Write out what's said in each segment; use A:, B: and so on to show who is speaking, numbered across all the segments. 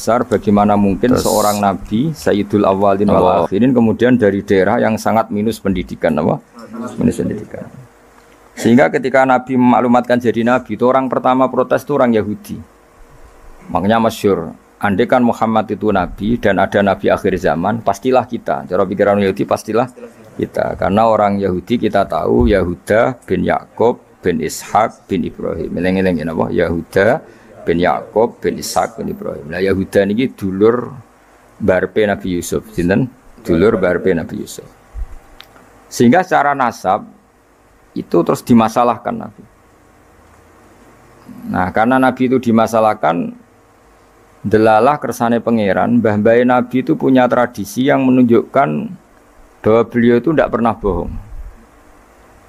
A: besar bagaimana mungkin seorang nabi Sayyidul Awwalin wal Akhirin kemudian dari daerah yang sangat minus pendidikan apa? Minus pendidikan. Sehingga ketika Nabi memaklumatkan jadi nabi itu orang pertama protes itu orang Yahudi. Makanya masyhur, andai kan Muhammad itu nabi dan ada nabi akhir zaman, pastilah kita. Cara pikiran Yahudi pastilah kita. Karena orang Yahudi kita tahu Yahuda bin Yakub bin Ishak bin Ibrahim. Eling-eling napa? Yahuda bin Yakub bin Ishak bin Ibrahim. Nah Yahuda niki dulur barpe Nabi Yusuf, sinten? Dulur barpe Nabi Yusuf. Sehingga secara nasab itu terus dimasalahkan Nabi. Nah, karena Nabi itu dimasalahkan, delalah kersane pangeran, mbah-mbah Nabi itu punya tradisi yang menunjukkan bahwa beliau itu tidak pernah bohong.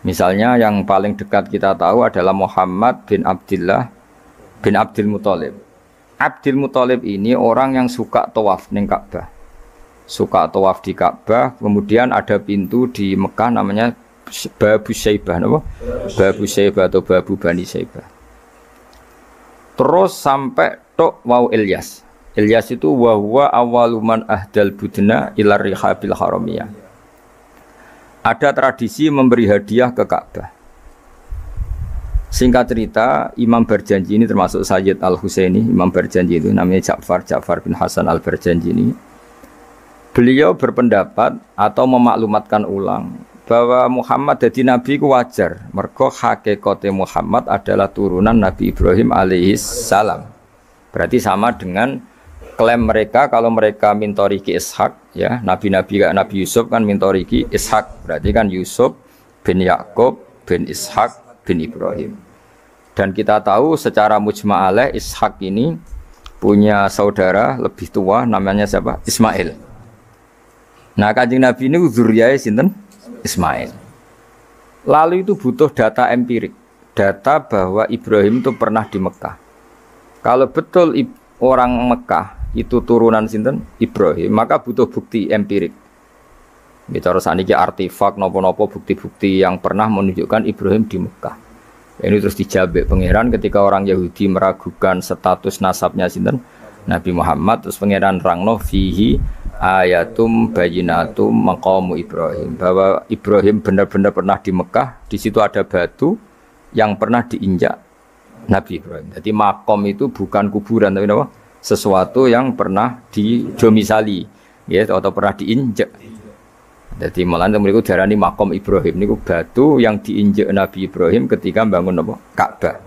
A: Misalnya yang paling dekat kita tahu adalah Muhammad bin Abdullah bin Abdul Muthalib. Abdul Muthalib ini orang yang suka tawaf ning Ka'bah. Suka tawaf di Ka'bah, kemudian ada pintu di Mekah namanya Babu Syaibah, apa? Babu Syaibah atau Babu Bani Syaibah. Terus sampai tok wau Ilyas. Ilyas itu wa huwa awwaluman ahdal budna ila rihabil haramiyah. Ada tradisi memberi hadiah ke Ka'bah. Singkat cerita, Imam Barjanji ini termasuk Sayyid Al-Husaini, Imam Barjanji itu namanya Ja'far bin Hasan Al-Barjanji ini. Beliau berpendapat atau memaklumatkan ulang bahwa Muhammad jadi nabi ku wajar. Mergo hakikate Muhammad adalah turunan Nabi Ibrahim alaihi salam. Berarti sama dengan klaim mereka kalau mereka mintoriki Ishak, ya, nabi-nabi kayak Nabi Yusuf kan mintoriki Ishak. Berarti kan Yusuf bin Yakub bin Ishak bin Ibrahim. Dan kita tahu secara mujma' alaih Ishak ini punya saudara lebih tua namanya siapa? Ismail. Nah, Kanjeng Nabi ini zuriyahnya sinten? Ismail. Lalu itu butuh data empirik, data bahwa Ibrahim itu pernah di Mekah. Kalau betul orang Mekah itu turunan sinten? Ibrahim, maka butuh bukti empirik. Bicara saniki artefak nopo-nopo bukti-bukti yang pernah menunjukkan Ibrahim di Mekah. Ini terus dijabek pangeran ketika orang Yahudi meragukan status nasabnya sinten? Nabi Muhammad, terus pangeran rangno fihi ayatum bayinatum maqamu Ibrahim, bahwa Ibrahim benar-benar pernah di Mekah. Di situ ada batu yang pernah diinjak Nabi Ibrahim. Jadi makom itu bukan kuburan tapi apa? Sesuatu yang pernah didomisali, ya, atau pernah diinjak. Jadi malah mereka darani makom Ibrahim niku batu yang diinjak Nabi Ibrahim ketika bangun apa? Ka'bah.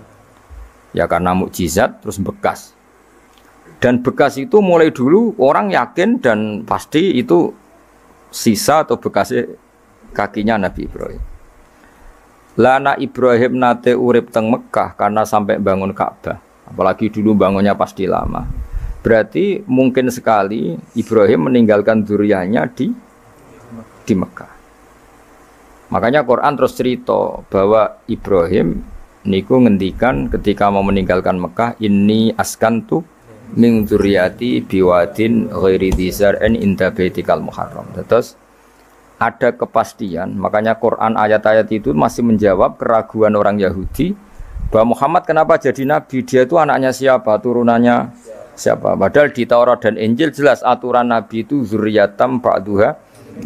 A: Ya karena mukjizat terus bekas. Dan bekas itu mulai dulu orang yakin dan pasti itu sisa atau bekasnya kakinya Nabi Ibrahim. Lana Ibrahim nate urip teng Mekah karena sampai bangun Ka'bah. Apalagi dulu bangunnya pasti lama. Berarti mungkin sekali Ibrahim meninggalkan dzurriyyahnya di Mekah. Makanya Quran terus cerita bahwa Ibrahim niku ngendikan ketika mau meninggalkan Mekah, inni askantu min dzurriyyati biwadin ghairi dzar'in inda baitikal muharram. Terus ada kepastian, makanya Quran ayat-ayat itu masih menjawab keraguan orang Yahudi bahwa Muhammad kenapa jadi nabi, dia itu anaknya siapa, turunannya siapa. Padahal di Taurat dan Injil jelas aturan nabi itu dzurriyyatam ba'duha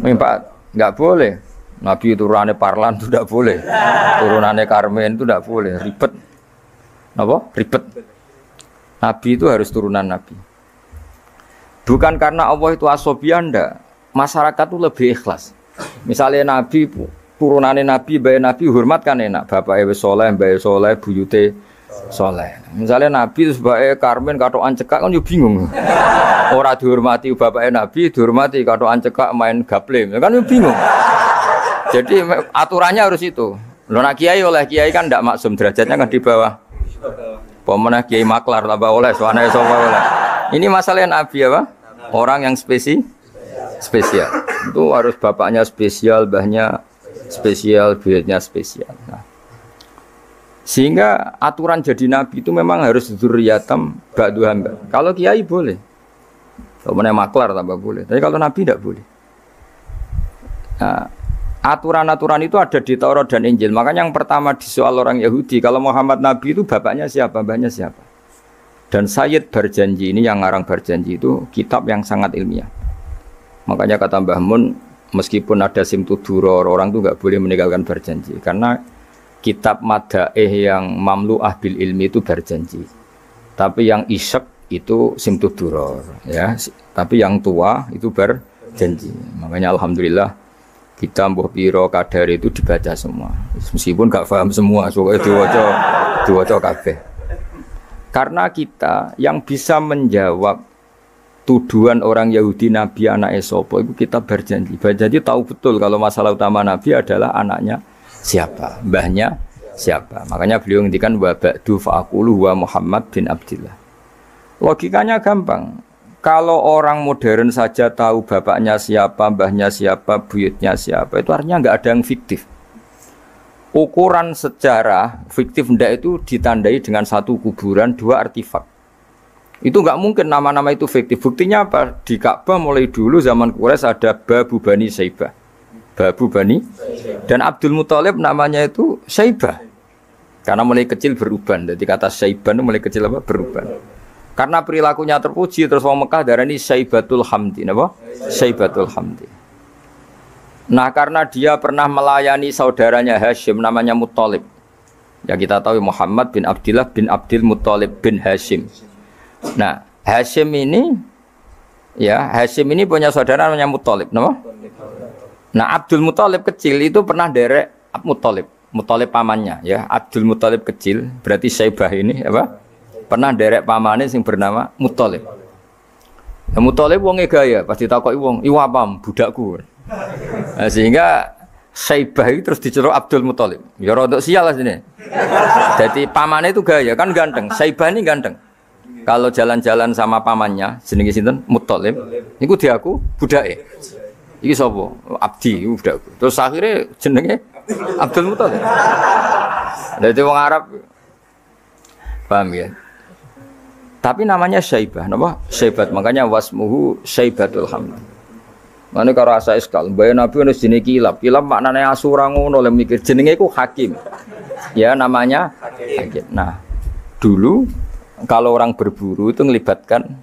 A: min ba'd. Enggak boleh nabi turunannya Parlan itu tidak boleh, turunannya Karmen itu tidak boleh, ribet. Apa? Ribet. Nabi itu harus turunan Nabi. Bukan karena Allah itu asobian, enggak. Masyarakat itu lebih ikhlas. Misalnya Nabi, turunannya Nabi, bayi Nabi, hormat kan enak. Bapak wis soleh, bayi soleh, buyute soleh. Misalnya Nabi itu sebagai Karmen, katokan cekak kan juga bingung. Orang dihormati bapaknya Nabi, dihormati katokan cekak main gaplem. Kan juga bingung. Jadi aturannya harus itu. Loh, nak kiai oleh kiai kan tidak maksum, derajatnya kan di bawah. Pemenang kiai maklar tambah oleh suananya sofa oleh. Ini masalah Nabi apa? Orang yang spesial. Itu harus bapaknya spesial, mbahnya spesial, buyutnya spesial. Nah. Sehingga aturan jadi Nabi itu memang harus dzurriyyatam ba'du hamba. Kalau kiai boleh. Pemenang maklar tambah boleh. Tapi kalau Nabi tidak boleh. Nah, aturan-aturan itu ada di Taurat dan Injil. Makanya yang pertama disoal orang Yahudi, kalau Muhammad Nabi itu bapaknya siapa, mbahnya siapa. Dan Sayyid Barjanji ini yang ngarang Barjanji itu kitab yang sangat ilmiah. Makanya kata Mbah Mun, meskipun ada simtuduror, orang itu nggak boleh meninggalkan Barjanji karena kitab madaih yang mamlu'ah bil ilmi itu Barjanji. Tapi yang isyek itu simtuduror, ya. Tapi yang tua itu Barjanji. Makanya alhamdulillah kita mbuh piro kadar itu dibaca semua. Meskipun nggak paham semua, soalnya diwaca kabeh. Karena kita yang bisa menjawab tuduhan orang Yahudi Nabi anaknya sopo itu kita Barjanji. Barjanji tahu betul kalau masalah utama Nabi adalah anaknya siapa, mbahnya siapa. Makanya beliau ngendikan wa ba'du fa'aqulu wa Muhammad bin Abdillah. Logikanya gampang. Kalau orang modern saja tahu bapaknya siapa, mbahnya siapa, buyutnya siapa, itu artinya nggak ada yang fiktif. Ukuran sejarah fiktif ndak itu ditandai dengan satu kuburan, dua artefak. Itu nggak mungkin nama-nama itu fiktif. Buktinya apa? Di Ka'bah mulai dulu zaman Quraisy ada Babu Bani Saibah. Babu Bani dan Abdul Muthalib namanya itu Saibah. Karena mulai kecil beruban. Jadi kata Saibah itu mulai kecil apa? Beruban. Karena perilakunya terpuji terus orang Mekah darani Saibatul Hamdi, apa? Saibatul Hamdi. Nah karena dia pernah melayani saudaranya Hashim namanya Muthalib. Ya kita tahu Muhammad bin Abdillah bin Abdul Muthalib bin Hashim. Nah Hashim ini punya saudara namanya Muthalib, nama? Nah Abdul Muthalib kecil itu pernah derek Muthalib pamannya, ya. Abdul Muthalib kecil berarti Saibah ini apa? Pernah derek pamannya yang bernama Muthalib. Nah, Muthalib wonge gaya, pasti takoki wong, "Iwa pam budakku." Nah, sehingga Saibah itu terus diceluk Abdul Muthalib. Ya rodok sial lah sini. Jadi pamannya itu gaya, kan ganteng. Saibah ini ganteng. Kalau jalan-jalan sama pamannya, jenenge sinten? Muthalib. Niku diaku budake. Iki sapa? Abdi, budakku. Terus akhirnya jenenge Abdul Muthalib. Dadi wong Arab paham ya? Tapi namanya Saibah, napa? Saibat. Makanya wasmuhu Saibatul Hamd. Mane karo asa iskal, mbaya Nabi ono jenenge Kilab. Kilab maknane asura ngono lho mikir jenenge iku Hakim. Ya namanya Hakim. Nah, dulu kalau orang berburu itu melibatkan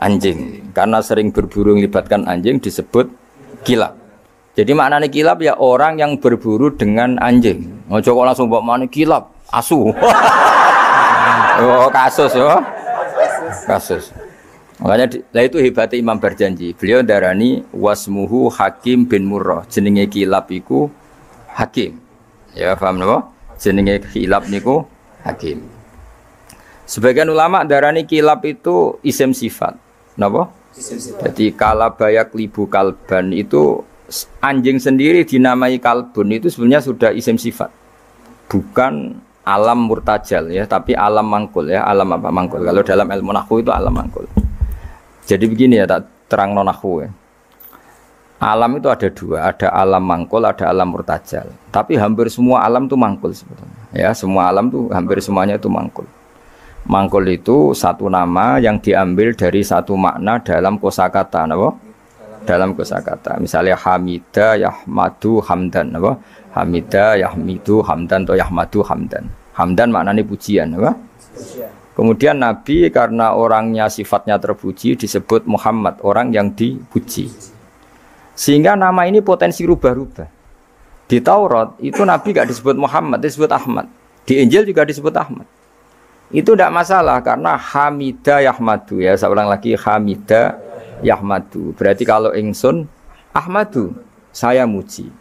A: anjing. Karena sering berburu melibatkan anjing disebut Kilab. Jadi maknane Kilab ya orang yang berburu dengan anjing. Ojo kok langsung mbok maknane Kilab, asu. Oh, kasus oh. Kasus. Makanya lah itu hebatnya Imam Barjanji. Beliau darani wasmuhu Hakim bin Murrah. Jenenge Kilab iku Hakim. Ya paham napa? Jenenge Kilab niku Hakim. Sebagian ulama darani Kilab itu isim sifat. Napa? Jadi kalabayak libu kalban itu anjing sendiri dinamai kalbun itu sebenarnya sudah isim sifat. Bukan alam murtajal ya, tapi alam mangkul ya. Alam apa mangkul? Kalau dalam ilmu nahwu itu alam mangkul. Jadi begini ya, tak terang nonahwu ya. Alam itu ada dua, ada alam mangkul, ada alam murtajal. Tapi hampir semua alam itu mangkul sebetulnya. Ya, semua alam itu hampir semuanya itu mangkul. Mangkul itu satu nama yang diambil dari satu makna dalam kosakata, apa? Dalam kosakata. Misalnya Hamida, Yahmadu, Hamdan, apa? Hamida, Yahmidu, Hamdan atau Yahmadu, Hamdan. Hamdan maknanya pujian, apa? Kemudian Nabi karena orangnya sifatnya terpuji disebut Muhammad, orang yang dipuji. Sehingga nama ini potensi rubah-rubah. Di Taurat itu Nabi gak disebut Muhammad, disebut Ahmad. Di Injil juga disebut Ahmad. Itu tidak masalah karena Hamidah Yahmadu ya. Saya ulang lagi Hamidah Yahmadu. Berarti kalau ingsun Ahmadu, saya muji.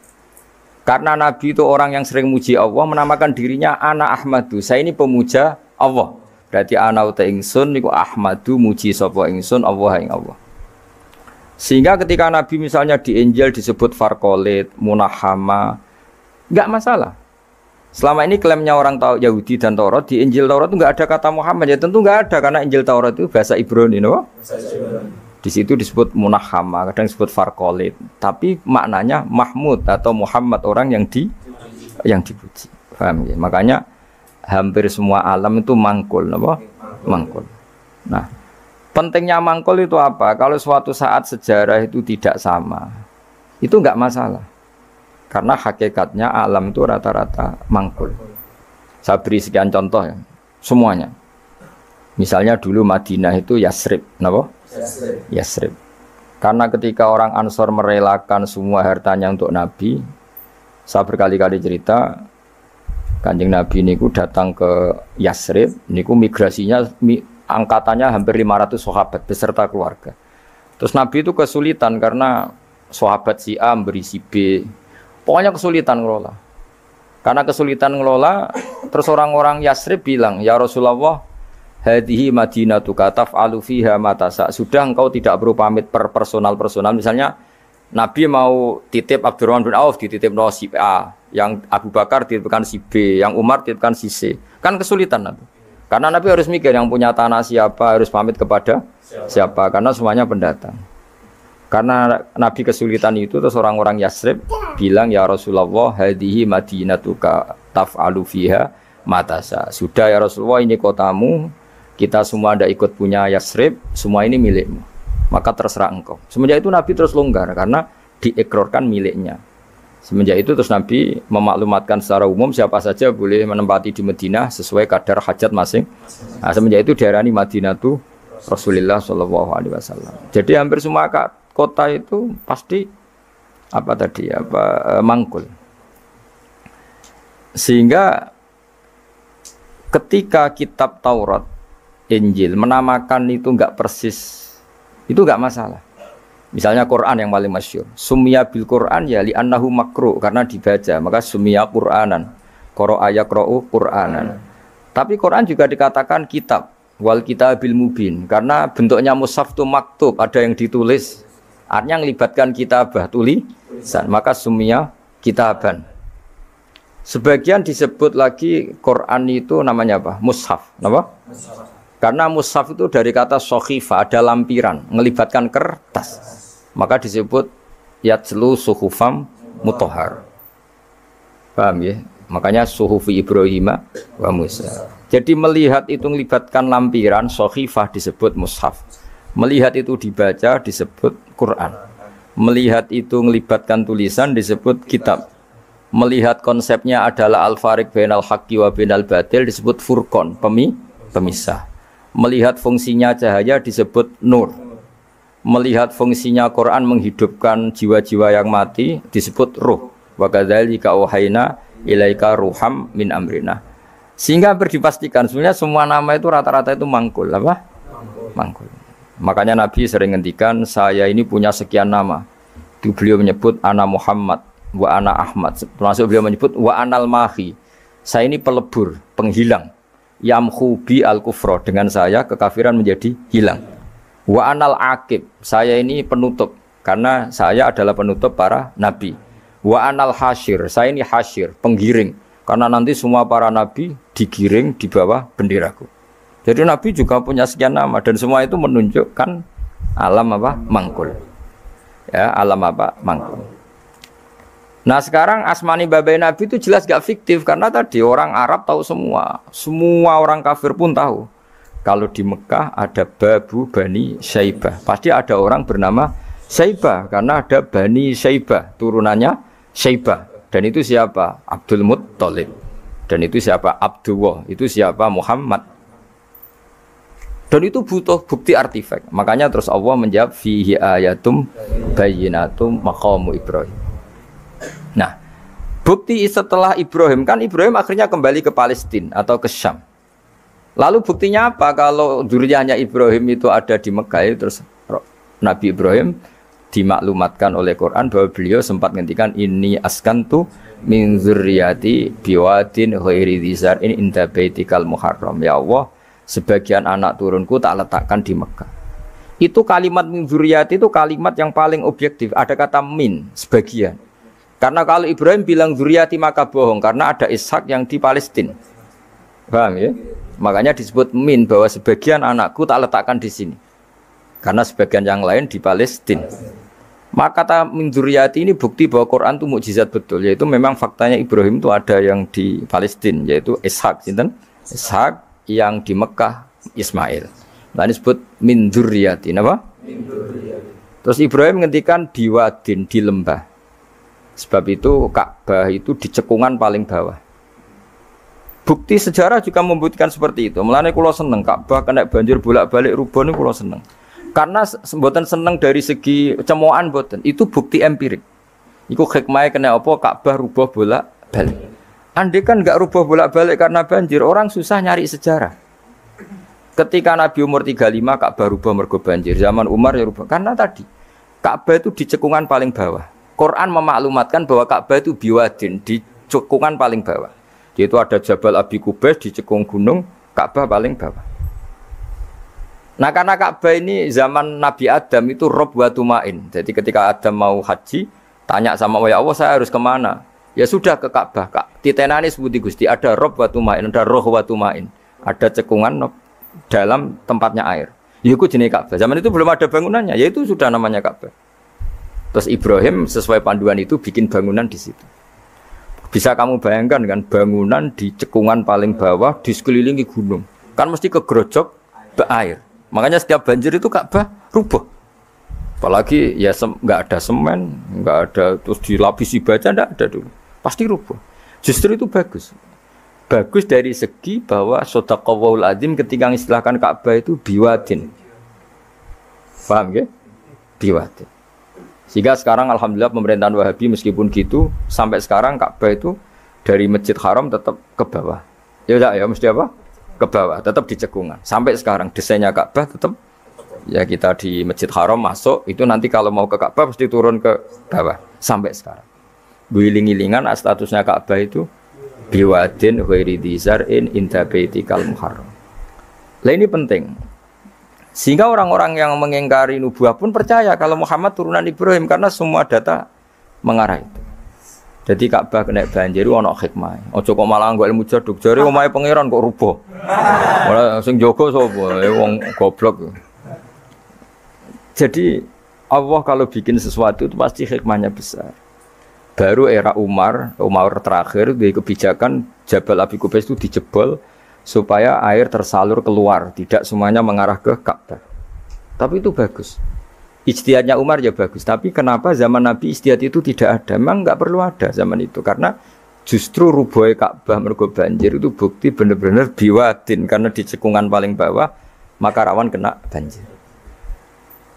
A: Karena Nabi itu orang yang sering muji Allah, menamakan dirinya Ana Ahmadu. Saya ini pemuja Allah. Berarti ana uta ingsun niku Ahmadu muji sapa ingsun Allah ing Allah. Sehingga ketika Nabi misalnya di Injil disebut Farqolit, Munahama, enggak masalah. Selama ini klaimnya orang tahu Yahudi dan Taurat, di Injil Taurat itu enggak ada kata Muhammad. Ya tentu enggak ada karena Injil Taurat itu bahasa Ibrani, no? Di situ disebut Munahama, kadang disebut Farqolit. Tapi maknanya Mahmud atau Muhammad, orang yang dipuji. Paham ya? Makanya hampir semua alam itu mangkul, apa? Mangkul. Nah, pentingnya mangkul itu apa? Kalau suatu saat sejarah itu tidak sama, itu enggak masalah. Karena hakikatnya alam itu rata-rata mangkul. Saya beri sekian contoh ya, semuanya. Misalnya dulu Madinah itu Yasrib, napa? Yasrib. Karena ketika orang Ansor merelakan semua hartanya untuk Nabi, saya berkali-kali cerita, Kanjeng Nabi niku datang ke Yasrib, niku migrasinya angkatannya hampir 500 sahabat beserta keluarga. Terus Nabi itu kesulitan karena sahabat si A memberi si B. Pokoknya kesulitan ngelola. Karena kesulitan ngelola, terus orang-orang Yasrib bilang, "Ya Rasulullah, hadhihi madinatuka taf'alu fiha ma tasa." Sudah engkau tidak perlu pamit per personal. Misalnya Nabi mau titip Abdurrahman bin Auf dititip si A, yang Abu Bakar dititipkan si B, yang Umar dititipkan si C. Kan kesulitan Nabi. Karena Nabi harus mikir yang punya tanah siapa, harus pamit kepada siapa, karena semuanya pendatang. Karena Nabi kesulitan itu, terus orang-orang Yasrib bilang, "Ya Rasulullah, hadhihi madinatuka taf'alu fiha ma tasa." Sudah ya Rasulullah, ini kotamu, kita semua ada ikut punya Yasrib, semua ini milikmu, maka terserah engkau. Semenjak itu Nabi terus longgar karena diikrarkan miliknya. Semenjak itu terus Nabi memaklumatkan secara umum siapa saja boleh menempati di Madinah sesuai kadar hajat masing. Nah, semenjak itu diarani Madinatu Rasulullah Shallallahu Alaihi Wasallam. Jadi hampir semua kota itu pasti mangkul. Sehingga ketika kitab Taurat, Injil menamakan itu enggak persis, itu enggak masalah. Misalnya Quran yang paling masyhur, sumya bil Quran ya li annahu makru, karena dibaca, maka sumya Quranan, qara'a yaqra'u Quranan. Tapi Quran juga dikatakan kitab, wal kitabil mubin, karena bentuknya mushaf itu maktub, ada yang ditulis. Artinya melibatkan kitabah, tulisan, maka sumya kitaban. Sebagian disebut lagi Quran itu namanya apa? Mushaf, apa? Karena mushaf itu dari kata sokhifah, ada lampiran, melibatkan kertas. Maka disebut yatslu suhufam mutahhar. Paham ya? Makanya suhufi Ibrahim wa Musa. Jadi melihat itu melibatkan lampiran, sokhifah disebut mushaf. Melihat itu dibaca disebut Quran. Melihat itu melibatkan tulisan disebut kitab. Melihat konsepnya adalah al-fariq bainal haqqi wa bainal batil disebut furqan, pemisah. Melihat fungsinya cahaya disebut nur. Melihat fungsinya Quran menghidupkan jiwa-jiwa yang mati disebut ruh. Wa kadzalika auhayna ilaika ruham min amrina. Sehingga berdipastikan sebenarnya semua nama itu rata-rata itu mangkul, apa? Mangkul. Makanya Nabi sering ngendikan, saya ini punya sekian nama. Itu beliau menyebut ana Muhammad wa ana Ahmad. Termasuk beliau menyebut wa anal mahi. Saya ini pelebur, penghilang. Yamhu bi al-kufra, dengan saya kekafiran menjadi hilang. Wa anal aqib, saya ini penutup, karena saya adalah penutup para nabi. Wa anal hasyir, saya ini hasyir, penggiring, karena nanti semua para nabi digiring di bawah benderaku. Jadi nabi juga punya sekian nama, dan semua itu menunjukkan alam apa? Mangkul. Ya, alam apa? Mangkul. Nah sekarang asmani babai nabi itu jelas gak fiktif, karena tadi orang Arab tahu semua orang kafir pun tahu. Kalau di Mekah ada Babu Bani Syaibah, pasti ada orang bernama Syaibah, karena ada Bani Syaibah, turunannya Syaibah. Dan itu siapa? Abdul Muttalib. Dan itu siapa? Abdullah. Itu siapa? Muhammad. Dan itu butuh bukti artefak. Makanya terus Allah menjawab fihi ayatum bayyinatum maqamu Ibrahim. Nah, bukti setelah Ibrahim, kan Ibrahim akhirnya kembali ke Palestina atau ke Syam. Lalu buktinya apa kalau dzurriyyahnya Ibrahim itu ada di Mekah? Terus Nabi Ibrahim dimaklumatkan oleh Quran bahwa beliau sempat ngendikan ini askantu min dzurriyyati biwadin ghairi dzar in inda baitikal muharram. Ya Allah, sebagian anak turunku tak letakkan di Mekah. Itu kalimat min dzurriyyati itu kalimat yang paling objektif. Ada kata min, sebagian. Karena kalau Ibrahim bilang dzurriyyati maka bohong, karena ada Ishak yang di Palestina. Paham ya? Makanya disebut min, bahwa sebagian anakku tak letakkan di sini. Karena sebagian yang lain di Palestina. Maka kata min dzurriyyati ini bukti bahwa Quran itu mukjizat betul, yaitu memang faktanya Ibrahim itu ada yang di Palestina, yaitu Ishak, Ishak yang di Mekah Ismail. Nah disebut min dzurriyyati, apa? Terus Ibrahim ngendikan biwadin, di lembah. Sebab itu Ka'bah itu di cekungan paling bawah. Bukti sejarah juga membuktikan seperti itu. Mulane kula seneng Ka'bah kena banjir bolak-balik rubuh niku kula seneng. Karena mboten seneng dari segi cemoan mboten. Itu bukti empirik. Iku hikmahnya kena apa Ka'bah rubuh bolak-balik. Andai kan enggak rubuh bolak-balik karena banjir, orang susah nyari sejarah. Ketika Nabi umur 35 Ka'bah rubuh mergo banjir. Zaman Umar ya rubuh. Karena tadi Ka'bah itu di cekungan paling bawah. Quran memaklumatkan bahwa Ka'bah itu biwadin, di cekungan paling bawah. Yaitu ada Jabal Abi Qubais di cekung gunung, Ka'bah paling bawah. Nah karena Ka'bah ini zaman Nabi Adam itu rob wa tumain. Jadi ketika Adam mau haji, tanya sama ya Allah saya harus kemana? Ya sudah ke Ka'bah. Titenani sebuti Gusti, ada rob wa tumain, ada roh wa tumain. Ada cekungan dalam tempatnya air. Itu jenis Ka'bah. Zaman itu belum ada bangunannya, yaitu sudah namanya Ka'bah. Terus Ibrahim sesuai panduan itu bikin bangunan di situ. Bisa kamu bayangkan kan bangunan di cekungan paling bawah di sekelilingi gunung. Kan mesti kegerojok ke air. Makanya setiap banjir itu Ka'bah rubuh. Apalagi ya nggak ada semen, nggak ada terus dilapisi baja, nggak ada dulu. Pasti rubuh. Justru itu bagus. Bagus dari segi bahwa shadaqallahul adzim ketika mengistilahkan Ka'bah itu biwadin. Paham ya? Biwadin. Sehingga sekarang alhamdulillah pemerintahan Wahabi meskipun gitu sampai sekarang Ka'bah itu dari Masjid Haram tetap ke bawah. Ya enggak ya mesti apa? Ke bawah, tetap di cekungan. Sampai sekarang desainnya Ka'bah tetap ya kita di Masjid Haram masuk itu nanti kalau mau ke Ka'bah pasti turun ke bawah sampai sekarang. Guling-gilingan statusnya Ka'bah itu biwadin ghairi dzar'in inda baitikal muharram. Lah ini penting. Sehingga orang-orang yang mengingkari nubuah pun percaya kalau Muhammad turunan Ibrahim karena semua data mengarah itu. Jadi Ka'bah kena banjir ana hikmah. Aja kok malah nggo ilmu jaduk jare omahe pangeran kok rubuh. Ora sing jaga sapa? Wong goblok. Jadi Allah kalau bikin sesuatu itu pasti hikmahnya besar. Baru era Umar terakhir di kebijakan Jabal Abi Qubais itu dijebol supaya air tersalur keluar, tidak semuanya mengarah ke Ka'bah. Tapi itu bagus. Ijtihadnya Umar ya bagus. Tapi kenapa zaman Nabi ijtihad itu tidak ada? Memang nggak perlu ada zaman itu. Karena justru rubuhnya Ka'bah mergo banjir itu bukti benar-benar biwadin. Karena di cekungan paling bawah, maka rawan kena banjir.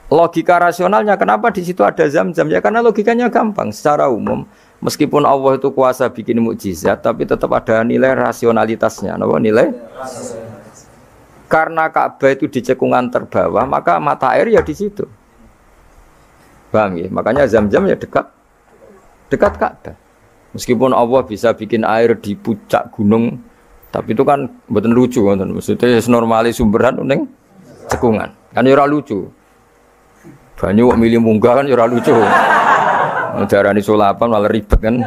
A: Logika rasionalnya kenapa di situ ada zam-zam? Ya karena logikanya gampang. Secara umum, meskipun Allah itu kuasa bikin mukjizat, tapi tetap ada nilai rasionalitasnya. Apa nilai? Karena Ka'bah itu di cekungan terbawah, maka mata air ya di situ. Paham ya? Makanya zam-zam ya dekat Ka'bah. Meskipun Allah bisa bikin air di puncak gunung, tapi itu kan betul lucu, kan? Maksudnya normali sumberan uning cekungan, kan ora lucu. Banyu milih munggah kan ora lucu. Darani sulapan malah ribet kan.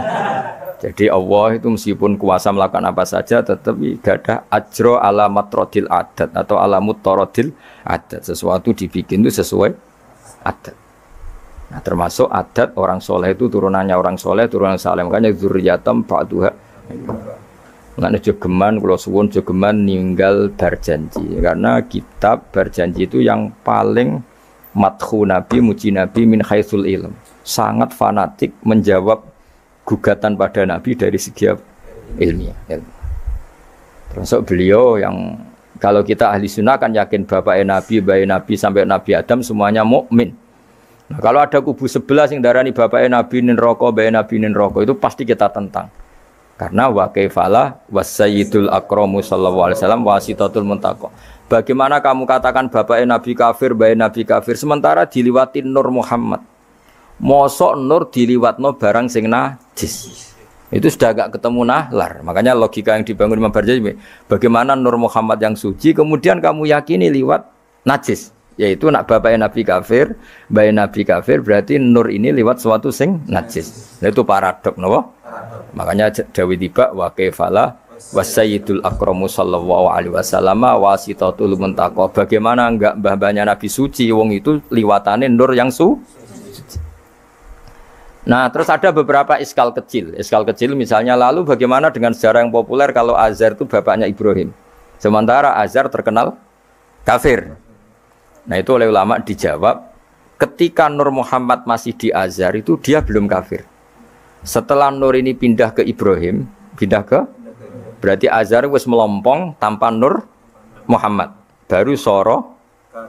A: Jadi Allah itu meskipun kuasa melakukan apa saja tetapi gadah ajro ala matrodil adat atau ala mutarodil adat. Sesuatu dibikin itu sesuai adat. Nah termasuk adat orang soleh itu turunannya orang soleh, turunan saleh. Makanya dzurriyatam ba'duha. Mengenai jogeman, kalau suwun jogeman ninggal berjanji. Karena kitab berjanji itu yang paling madhu Nabi, muji Nabi min haitsul ilm. Sangat fanatik menjawab gugatan pada Nabi dari segi ilmiah. Termasuk beliau yang kalau kita ahli sunnah kan yakin bapaknya Nabi, bayi Nabi sampai Nabi Adam semuanya mukmin. Nah, kalau ada kubu sebelah yang darani bapaknya Nabi nin roko, bayi Nabi nin roko itu pasti kita tentang. Karena wa kaifala wasayyidul akramu sallallahu alaihi wasallam wasitatul muntaqo. Bagaimana kamu katakan bapaknya Nabi kafir, bayi Nabi kafir sementara diliwati Nur Muhammad. Mosok nur diliwatno barang sing najis. Itu sudah agak ketemu nahlar. Makanya logika yang dibangun Imam Barjani, bagaimana Nur Muhammad yang suci kemudian kamu yakini liwat najis. Yaitu nak bapaknya Nabi kafir, bayi Nabi kafir berarti nur ini liwat suatu sing najis. Nah, itu paradok napa? Makanya Dawi tiba wa kaifala wasayyidul akramu sallallahu alaihi wasallam wasitatul muntaqo. Bagaimana enggak mbah-mbahnya Nabi suci wong itu liwatane nur yang suci. Nah, terus ada beberapa iskal kecil. Iskal kecil misalnya lalu bagaimana dengan sejarah yang populer kalau Azar itu bapaknya Ibrahim. Sementara Azar terkenal kafir. Nah, itu oleh ulama dijawab ketika Nur Muhammad masih di Azhar itu dia belum kafir. Setelah Nur ini pindah ke Ibrahim, pindah ke Berarti Azhar wis melompong tanpa nur Muhammad. Baru soro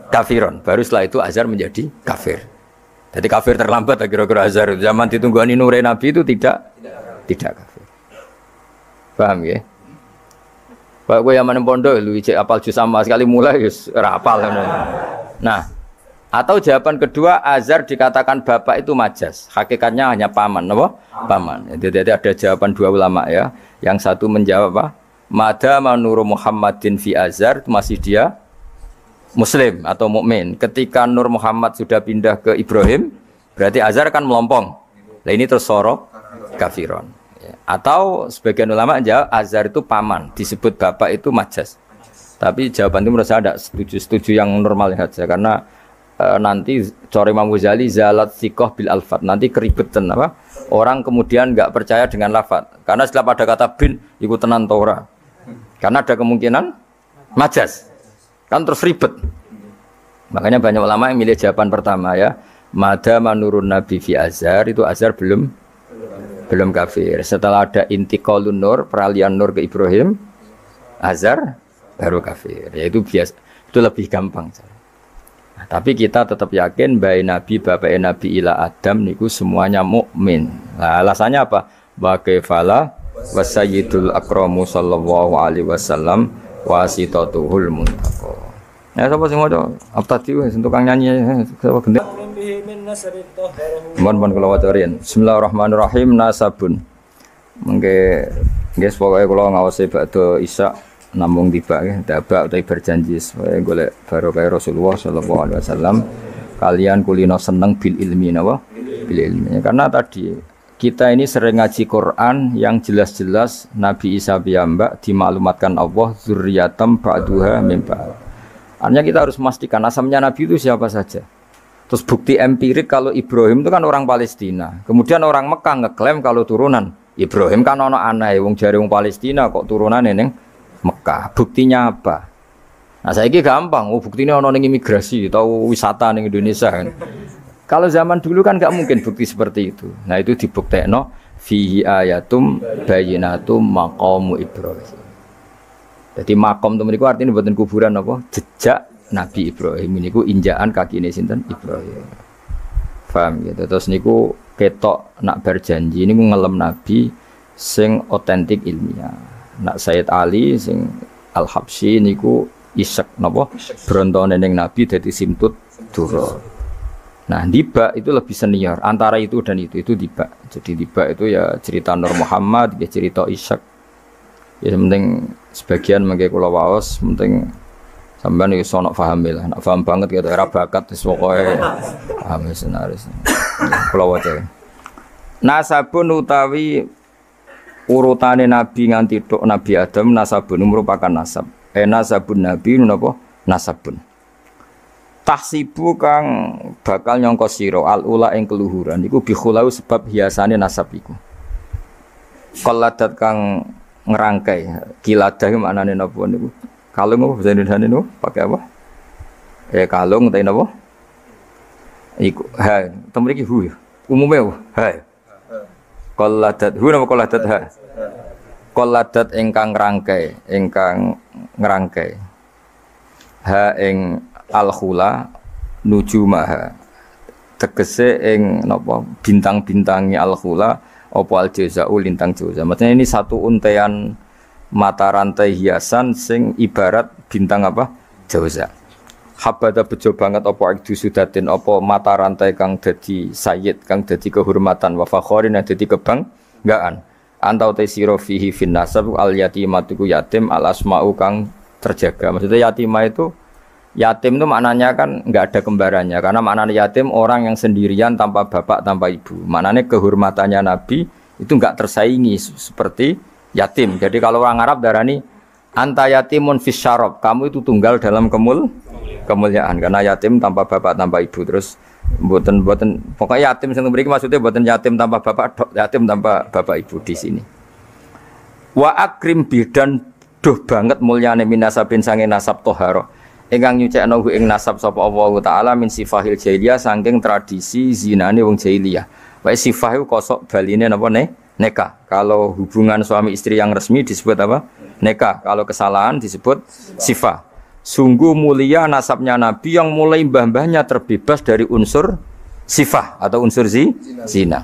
A: kafiron. Baru setelah itu Azhar menjadi kafir. Jadi kafir terlambat kira-kira Azhar. Zaman ditunggani nure Nabi itu tidak kafir. Paham ya? Pak gue yang mana pondok lu cek apal juz sama sekali mulai wis ora apal. Nah, atau jawaban kedua Azhar dikatakan bapak itu majas. Hakikatnya hanya paman, apa? Paman. Jadi ada jawaban dua ulama ya. Yang satu menjawab apa? Madama nuru Muhammadin fi Azhar masih dia Muslim atau mukmin. Ketika Nur Muhammad sudah pindah ke Ibrahim, berarti Azhar kan melompong. Nah ini terus soro kafiron. Atau sebagian ulama jawab Azhar itu paman, disebut bapak itu majas. Tapi jawaban itu menurut saya tidak setuju yang normal saja karena nanti Cori Imam Ghazali zalat sikoh bil alfat nanti keribetan apa orang kemudian nggak percaya dengan lafat karena setelah pada kata bin ikut tenan Torah karena ada kemungkinan majas kan terus ribet. Makanya banyak ulama yang milih jawaban pertama ya madama nurun nabi fi Azhar itu Azhar belum kafir. Setelah ada intiqalun nur, peralihan nur ke Ibrahim, Azhar baru kafir. Ya itu biasa, itu lebih gampang. Nah, tapi kita tetap yakin bayi Nabi, bapak Nabi ila Adam niku semuanya mukmin. Nah, alasannya apa? Bagaifala wasayyidul akramu sallallahu alaihi wasallam wasitatuhul muntaqo. Ya sapa sing maca? Abtadi wis tukang nyanyi sapa gendeng. Mohon kula wacarin. Bismillahirrahmanirrahim nasabun. Mengke nggih pokoke kula ngawasi bakda Isya namung tiba nggih dabak utawi berjanji supaya golek barokah Rasulullah sallallahu alaihi wasallam kalian kulino seneng bil ilmi napa? Bil ilmi. Karena tadi kita ini sering ngaji Quran yang jelas-jelas Nabi Isa piyambak dimaklumatkan Allah zurriyatam ba'duha min ba'd. Artinya kita harus memastikan asamnya Nabi itu siapa saja. Terus bukti empirik kalau Ibrahim itu kan orang Palestina. Kemudian orang Mekah ngeklaim kalau turunan Ibrahim kan ono aneh wong jare wong Palestina kok turunane ning Mekah. Buktinya apa? Nah, saiki gampang, buktinya ono ning imigrasi atau wisata ning Indonesia kan. Kalau zaman dulu kan enggak mungkin bukti seperti itu. Nah, itu dibuktekno fihi ayatum bayyinatum maqamu Ibrahim. Jadi makom itu meniku artinya buatan kuburan apa? Jejak Nabi Ibrahim niku injaan kakine sinten Ibrahim. Paham gitu. Terus niku ketok nak berjanji niku ngelem Nabi sing otentik ilmiah. Nak Sayyid Ali sing Al-Habsyi niku isek napa brontone ning Nabi dadi simtut dura. Nah, Diba itu lebih senior antara itu dan itu Diba. Jadi Diba itu ya cerita Nur Muhammad, ya cerita Ishak. Ya penting sebagian mengke kula waos penting sampean iki sono paham lah, nak paham banget gitu era bakat wis pokoke paham senaris. Kula waca. Nasabun utawi urutane nabi nganti tok Nabi Adam nasabun merupakan nasab. Nasabun nabi napa? Nasabun. Tahsibu kang bakal nyangka sira al-ula ing keluhuran iku bikhulau sebab hiasane nasab iku. Qalladat kang ngerangkai kiladah maknane napa niku? Kalung apa bahasa Indonesia niku? Pakai apa? Kalung ta napa? Iku ha, temu iki hu. Umume ha. Qalladat hu napa qalladat ha? Qalladat ingkang ngerangkai. Ha ing al-khula nujumaha. Tegese ing napa bintang-bintangi al-khula apa al-jauza'u lintang jauza. Maksudnya ini satu untean mata rantai hiasan sing ibarat bintang apa? Jauza. Habada bejo banget apa ikdu sudatin apa mata rantai kang dadi sayyid, kang dadi kehormatan wa fakhorin dadi kebanggaan. Antau te sira fihi fin nasab al yatimatu yatim al asma'u kang terjaga. Maksudnya yatimah itu yatim itu maknanya kan enggak ada kembarannya karena maknanya yatim orang yang sendirian tanpa bapak tanpa ibu. Maknanya kehormatannya Nabi itu enggak tersaingi seperti yatim. Jadi kalau orang Arab darani anta yatimun fis syarab, kamu itu tunggal dalam kemuliaan karena yatim tanpa bapak tanpa ibu. Terus mboten pokoknya yatim sing mriki maksudnya mboten yatim tanpa bapak, yatim tanpa bapak ibu di sini. Wa akrim bidan duh banget mulyane minasabin sange nasab toharo. Ingkang nyucekno ing nasab sapa Allah taala min sifahil jahiliyah saking tradisi zinane wong jahiliyah. Wae sifah iku kosok baline napa Nikah. Kalau hubungan suami istri yang resmi disebut apa? Nikah. Kalau kesalahan disebut sifah. Sungguh mulia nasabnya Nabi yang mulai mbah-mbahnya terbebas dari unsur sifah atau unsur zina.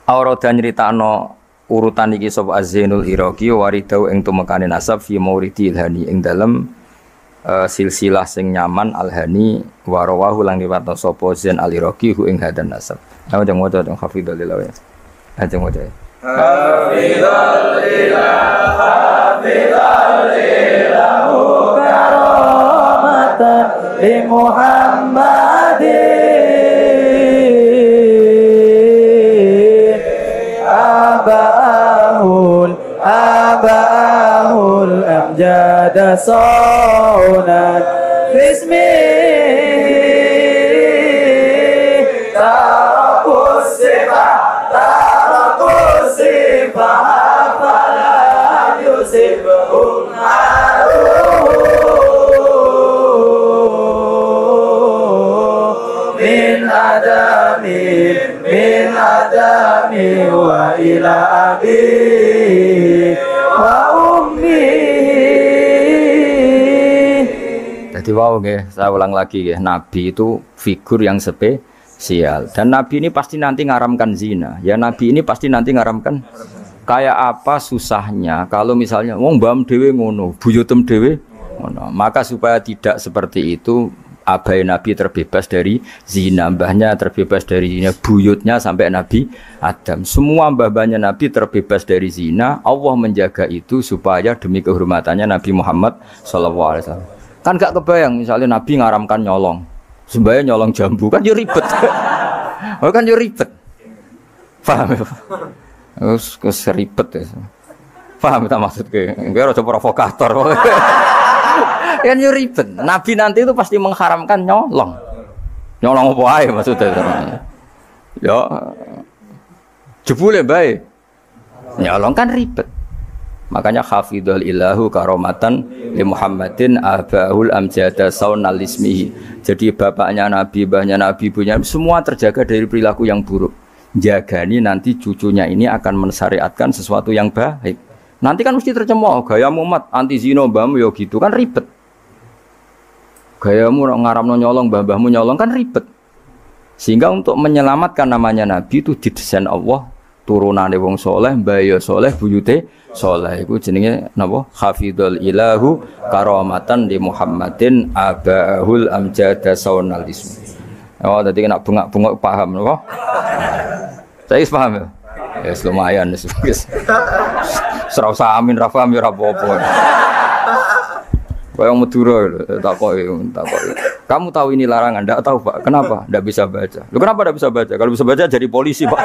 A: Aurada nyritakno urutan iki sapa Az-Zainul Iraqi waridau ing tumekane nasab fi mauridil hani ing dalem silsilah sing nyaman al-hani wa rawahu lang riwayat sapa Zain al-Iraqi hu ing hadan nasab. Ayo jeng waca teng hafidhul lillah. Ayo waca. Hafidhul lillah hafidhul lillah karamatan li Muhammadin abahul amjada saunan bismi tarakus sifah falam yusibhum min adami wa ila abi wa ummi. Jadi wow nggih, saya ulang lagi nggih, Nabi itu figur yang spesial dan Nabi ini pasti nanti ngaramkan zina. Ya Nabi ini pasti nanti ngaramkan. Kayak apa susahnya kalau misalnya wong mbam dhewe ngono, buyutem dhewe ngono. Maka supaya tidak seperti itu, abai Nabi terbebas dari zina, mbahnya terbebas dari zina, buyutnya sampai Nabi Adam. Semua mbah-mbahnya Nabi terbebas dari zina. Allah menjaga itu supaya demi kehormatannya Nabi Muhammad SAW. Kan gak kebayang misalnya Nabi ngaramkan nyolong, sembahyang nyolong jambu, kan yo ribet. Oh kan yo ribet. Paham ya? Wes ribet ya. Paham ta maksudku? Enggak ora provokator. Kan yo ribet. Nabi nanti itu pasti mengharamkan nyolong. Nyolong apa ae maksudnya. Ya jebule bae. Nyolong kan ribet. Makanya hafidhul ilahu karomatan li Muhammadin abahul amjada saunal ismihi. Jadi bapaknya Nabi, mbahnya Nabi, ibunya semua terjaga dari perilaku yang buruk. Jagani nanti cucunya ini akan mensyariatkan sesuatu yang baik. Nanti kan mesti tercemooh gaya mumat anti zina mbahmu ya gitu kan ribet. Gayamu ngaramno nyolong, mbah-mbahmu nyolong kan ribet. Sehingga untuk menyelamatkan namanya Nabi itu didesain Allah turunane wong soleh, mbaya soleh, buyute soleh. Iku jenenge napa? Hafidhul ilahu karamatan di Muhammadin abahul amjada saunal ismi. Oh, tadi kena bengak-bengok paham napa? Saya paham ya? Ya lumayan wis. Ora usah amin ra paham ya ora apa-apa. Kayak Madura takoki. Kamu tahu ini larangan? Enggak tahu, Pak. Kenapa? Enggak bisa baca. Loh kenapa enggak bisa baca? Kalau bisa baca jadi polisi, Pak.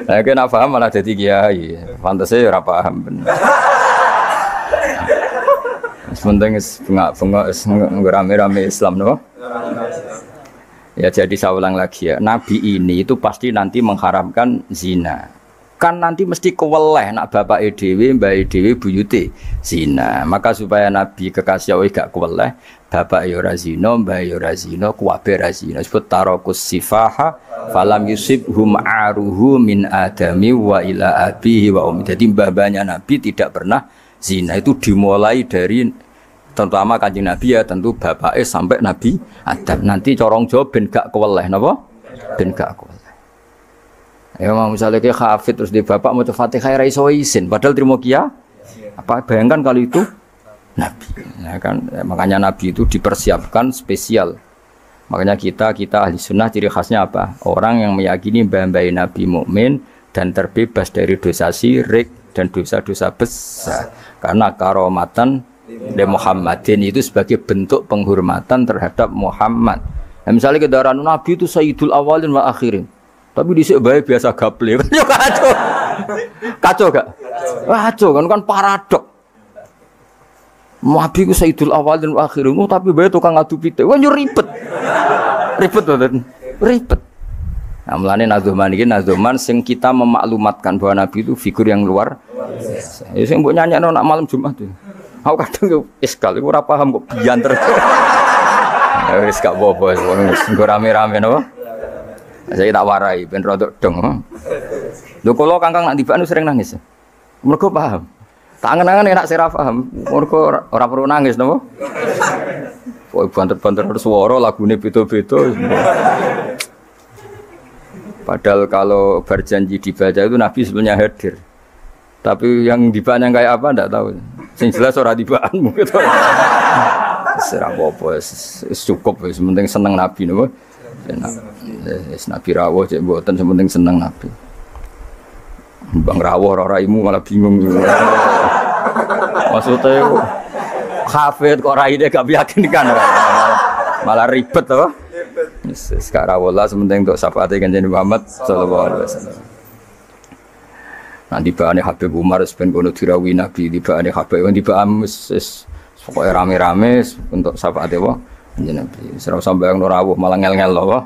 A: Nah, kena paham malah jadi kiai. Pantasnya ora paham bener. Sementing bengak-bengok rame-rame Islam no? Ya jadi saya ulang lagi ya, Nabi ini itu pasti nanti mengharamkan zina. Kan nanti mesti keweleh nak bapak dhewe, mbak dhewe, buyute zina. Maka supaya Nabi kekasih Allah gak keweleh, bapak ya ora zina, mbak ya ora zina, kuwabe ora zina. Sebut tarakus sifaha falam yusibhum aruhu min adami wa ila abihi wa ummi. Jadi mbah-mbahnya Nabi tidak pernah zina. Itu dimulai dari terutama Kanjeng Nabi ya tentu bapake sampai Nabi Adam. Nanti corong Jawa ben gak keweleh napa? Ben gak keweleh. Ya mau misalnya kayak hafid terus di bapak mau Fatihah ra iso isin padahal trimo kia. Apa bayangkan kali itu Nabi. Ya kan makanya Nabi itu dipersiapkan spesial. Makanya kita ahli sunnah ciri khasnya apa? Orang yang meyakini mbah-mbah Nabi mukmin dan terbebas dari dosa syirik dan dosa-dosa besar. Karena karomatan de Muhammadin itu sebagai bentuk penghormatan terhadap Muhammad. Nah, misalnya kendaraan Nabi itu sayyidul awalin wa akhirin. Tapi dhisik bae biasa gaple. Yo kacau. Kacau gak? Kacau kan paradok. Nabi ku sayyidul awalin wa akhirin, tapi bae tukang adu pitik. Wah yo ribet. Ribet banget. Ribet. Nah, mulane nazuman iki nazuman sing kita memaklumatkan bahwa Nabi itu figur yang luar biasa. Ya sing mbok nyanyakno nak malam Jumat itu. Aku kadang iskal, aku ora paham kok bianter. Ya wis gak apa-apa, wis rame-rame napa? Saya tak warai ben rodok dong. Lho kula Kangkang nak tibaan sering nangis. Mergo paham. Tak angen-angen enak sira paham. Mergo ora perlu nangis napa? Kok banter-banter swara lagune beda-beda. Padahal kalau berjanji dibaca itu Nabi sebenarnya hadir. Tapi yang dibaan yang kayak apa enggak tahu. Sing jelas ora dibaan mungkin. Serah apa cukup wis penting seneng Nabi napa. Wis Nabi rawuh cek mboten penting seneng Nabi. Bang rawuh ora raimu malah bingung. Maksudnya hafid kok raine gak meyakinkan. Malah ribet to. Sekarang wala sementing untuk syafaat Kanjeng Muhammad sallallahu alaihi wasallam. Nanti bahane Habib Umar ben kono dirawi Nabi dibahane Habib dibaham wis pokoke rame-rame untuk syafaat wa Kanjeng Nabi. Ora sampeyan rawuh malah ngel-ngel lho.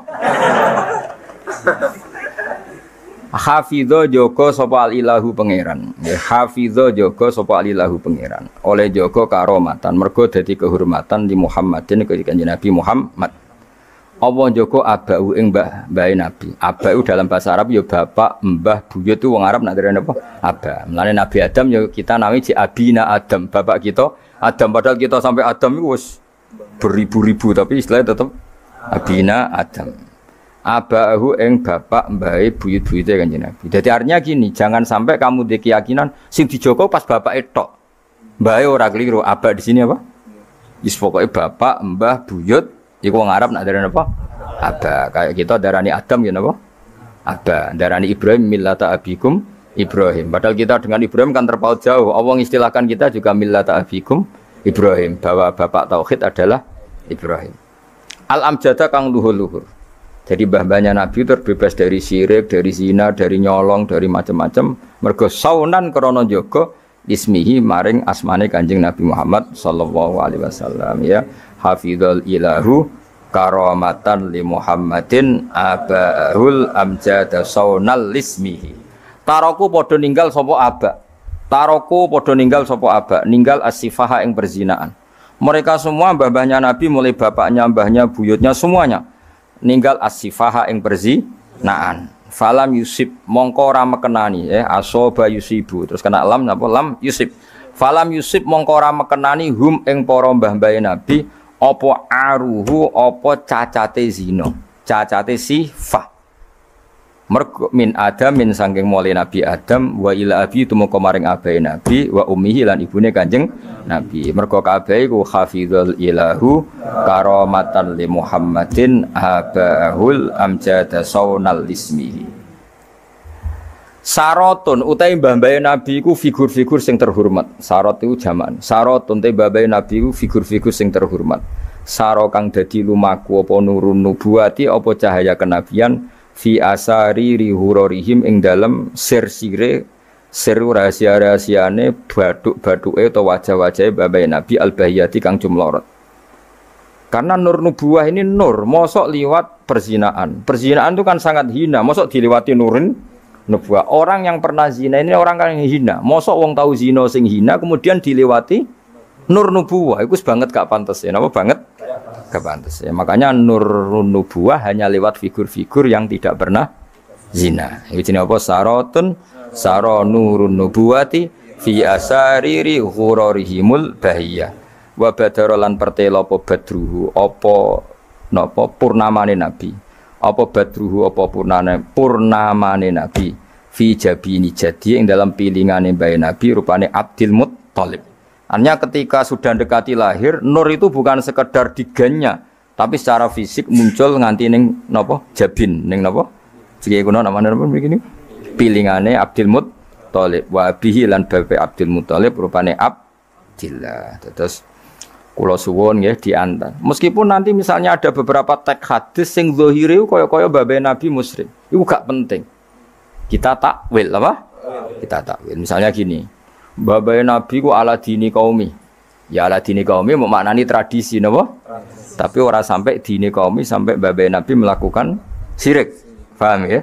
A: Hafidho joko sapa ilahu pangeran. Hafidho joko sapa ilahu pangeran. Oleh joko karomatan mergo dadi kehormatan di Muhammadin ke Kanjeng Nabi Muhammad. Allah joko abau ing mbah Nabi. Abau dalam bahasa Arab ya bapak, mbah, buyut itu wong Arab nak derene apa? Aba. Mulane Nabi Adam ya kita nami ji abina Adam, bapak kita Adam padahal kita sampai Adam itu wis beribu-ribu tapi istilahnya tetap abina Adam. Abahu ing bapak mbahe buyut-buyute Kanjeng Nabi. Jadi artinya gini, jangan sampai kamu di keyakinan sing dijogo pas bapak etok. Mbahe ora keliru, aba di sini apa? Wis pokoke bapak, mbah, buyut iku wong Arab nak darani apa? Aba. Kayak kita darani Adam ya napa? Aba. Darani Ibrahim millata abikum Ibrahim. Padahal kita dengan Ibrahim kan terpaut jauh. Allah mengistilahkan kita juga millata abikum Ibrahim, bahwa bapak tauhid adalah Ibrahim. Al-amjada kang luhur-luhur. Jadi mbah-mbahnya Nabi terbebas dari syirik, dari zina, dari nyolong, dari macam-macam. Mergo saunan krana jaga ismihi maring asmane Kanjeng Nabi Muhammad sallallahu alaihi wasallam ya. Hafizul ilahu karamatan li Muhammadin abahul amjada saunal lismihi. Taroku padha ninggal sapa aba. Taroku padha ninggal sapa aba, ninggal asifaha ing perzinaan. Mereka semua mbah-mbahnya Nabi mulai bapaknya, mbahnya, buyutnya semuanya ninggal asifaha ing perzinaan. Falam yusib mongko ora mekenani asoba yusibu terus kena lam napa lam yusib. Falam yusib mongko ora mekenani hum ing para mbah-mbahe Nabi apa aruhu apa cacate zina, cacate sifah. Mergo min Adam min saking mulai Nabi Adam wa ila abi tumeka maring abahe Nabi wa ummihi lan ibune Kanjeng Nabi. Mergo kabeh iku hafizul ilahu karamatan li Muhammadin abahul amjada saunal ismihi. Sarotun utai mbah-mbahe Nabi iku figur-figur sing terhormat. Sarot itu jaman. Sarotun utai mbah-mbahe Nabi iku figur-figur sing terhormat. Saro kang dadi lumaku apa nurun nubuwati apa cahaya kenabian fi asari rihurorihim ing dalem sir-sire sir rahasia-rahasiane baduk-baduke atau wajah-wajahe mbah-mbahe Nabi al-bahiyati kang jumlorot. Karena nur nubuwah ini nur, mosok liwat perzinaan. Perzinaan itu kan sangat hina, mosok dilewati nurin nubuwah. Orang yang pernah zina ini orang yang hina. Mosok wong tahu zina sing hina kemudian dilewati nur nubuwah. Iku banget gak pantas ya. Napa banget? Gak pantas ya. Makanya nur nubuwah hanya lewat figur-figur yang tidak pernah zina. Iki jenenge apa? Sarotun saro nurun nubuwati fi asariri ghurarihimul bahiyah. Wa badarolan pertela apa badruhu apa napa purnamane Nabi. Apa badruhu apa purnamane Nabi fi jabini jadi yang dalam pilingane mbah Nabi rupane Abdul Muttalib. Artinya ketika sudah dekati lahir nur itu bukan sekedar digannya tapi secara fisik muncul nganti ning napa jabin ning napa iki kuno namane napa begini pilingane Abdul Muttalib wa bihi lan babe Abdul Muttalib rupane Abdillah. Terus kula suwun nggih diantar. Meskipun nanti misalnya ada beberapa teks hadis sing zahire kaya-kaya babe Nabi musyrik. Iku gak penting. Kita takwil apa? Kita takwil. Misalnya gini. Babe Nabi ku ala dini qaumi. Ya ala dini qaumi maknani tradisi napa? Tapi ora sampai dini qaumi sampai babe Nabi melakukan syirik. Paham ya?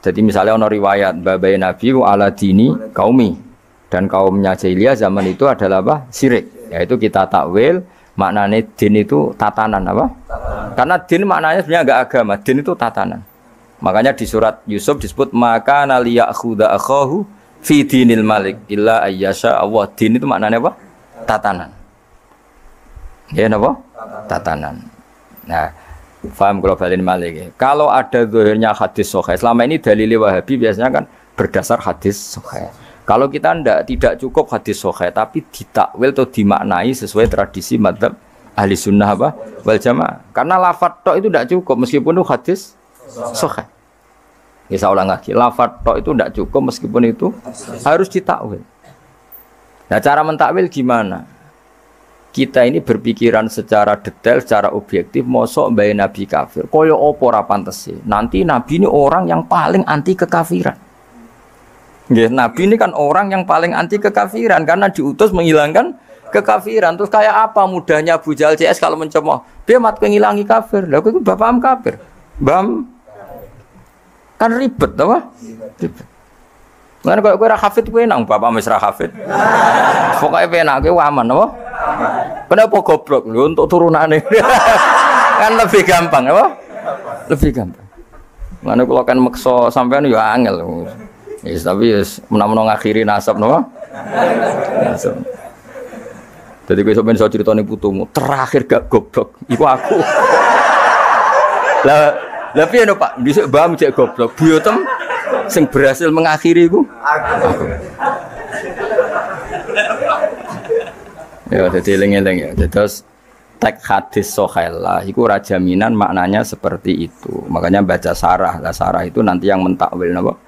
A: Jadi misalnya ana riwayat babe Nabi ku ala dini qaumi dan kaumnya jahiliyah zaman itu adalah apa? Syirik. Yaitu kita takwil maknanya din itu tatanan apa? Tatanan. Karena din maknanya sebenarnya enggak agama, din itu tatanan. Makanya di surat Yusuf disebut maka naliyakhudha akhahu fi dinil malik illa ayyasha Allah. Din itu maknanya apa? Tatanan. Ya napa? Tatanan. Nah, paham kalau balin malik ya. Kalau ada zahirnya hadis sahih, selama ini dalil Wahabi biasanya kan berdasar hadis sahih. Kalau kita tidak cukup hadis sahih tapi ditakwil atau dimaknai sesuai tradisi madzhab ahli sunnah apa? Wal jamaah. Karena lafadz tok itu tidak cukup meskipun itu hadis sahih. Ya saya ulang lagi, lafadz tok itu tidak cukup meskipun itu harus ditakwil. Nah, cara mentakwil gimana? Kita ini berpikiran secara detail, secara objektif, mosok mbae nabi kafir. Kaya apa ora pantes. Nanti nabi ini orang yang paling anti kekafiran. Nggih, nabi ini kan orang yang paling anti kekafiran karena diutus menghilangkan kekafiran. Terus kayak apa mudahnya Abu Jahal CS kalau mencemooh? Dia mat ngilangi kafir. Lah itu bapakam kafir. Bam kan ribet apa? Ribet. Lan kok kowe ra hafid kowe nang bapak wis ra hafid. Pokoke penake aman apa? Kenapa goblok lho untuk turunane? Kan lebih gampang apa? Lebih gampang. Lan kula kan meksa sampean ya angel. Yes, tapi wis menawa ngakhiri nasab napa? Nasab. Jadi kowe sampeyan iso critane putumu, terakhir gak goblok iku aku. Lah piye no Pak? Dhisik mbah cek goblok. Buyotem sing berhasil mengakhiri iku aku. Ya dadi eling-eling ya. Terus teks hadis sahih lah iku ora jaminan maknanya seperti itu. Makanya baca sarah. Lah sarah itu nanti yang mentakwil napa?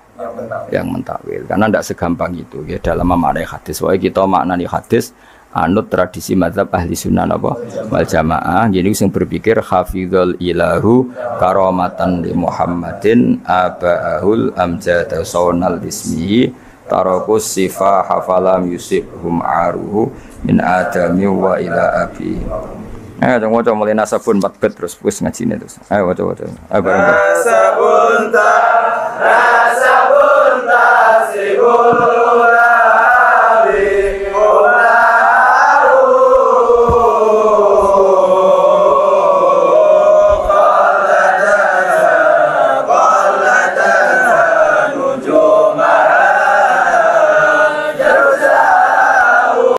A: Yang mentakwil. Karena ndak segampang itu ya dalam memaknai hadis. Wae kita maknani hadis anut tradisi mazhab ahli sunnah apa wal jamaah. Jadi sing berpikir hafizul ilahu karamatan li Muhammadin abaahul amjad sawnal bismihi tarakus sifa hafalam yusibhum aruhu min adami wa ila abi. Ayo waca mulai nasabun 4 bet terus wis ngajine terus. Ayo waca. Ayo bareng. Nasabun ta